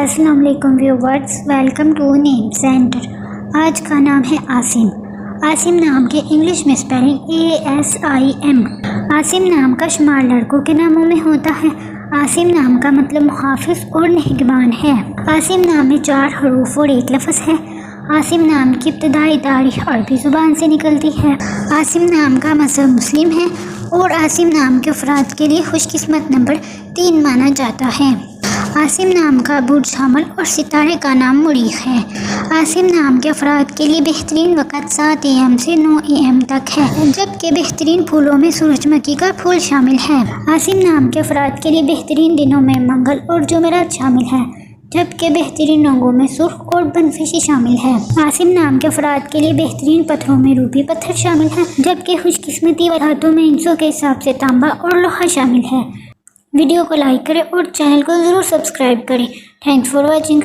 السلام علیکم viewers, welcome to name centre. آج کا نام ہے عاصم۔ عاصم نام کے انگلش میں اسپیلنگ ASIM۔ عاصم نام کا شمار لڑکوں کے ناموں میں ہوتا ہے۔ عاصم نام کا مطلب محافظ اور نگہبان ہے۔ عاصم نام میں 4 حروف اور 1 لفظ ہے۔ عاصم نام کی ابتدائی تاریخ عربی زبان سے نکلتی ہے۔ عاصم نام کا مذہب مسلم ہے اور عاصم نام کے افراد کے لیے خوش قسمت نمبر 3 مانا جاتا ہے۔ عاصم نام کا برج حمل اور ستارے کا نام مریخ ہے۔ عاصم نام کے افراد کے لیے بہترین وقت 7 AM سے 9 AM تک ہے، جبکہ بہترین پھولوں میں سورج مکھی کا پھول شامل ہے۔ عاصم نام کے افراد کے لیے بہترین دنوں میں منگل اور جمعرات شامل ہے، جبکہ بہترین رنگوں میں سرخ اور بنفشی شامل ہے۔ عاصم نام کے افراد کے لیے بہترین پتھروں میں روبی پتھر شامل ہے، جبکہ خوش قسمتی دھاتوں میں انچوں کے حساب سے تانبا اور لوہا شامل ہے۔ ویڈیو کو لائک کریں اور چینل کو ضرور سبسکرائب کریں۔ Thanks for watching.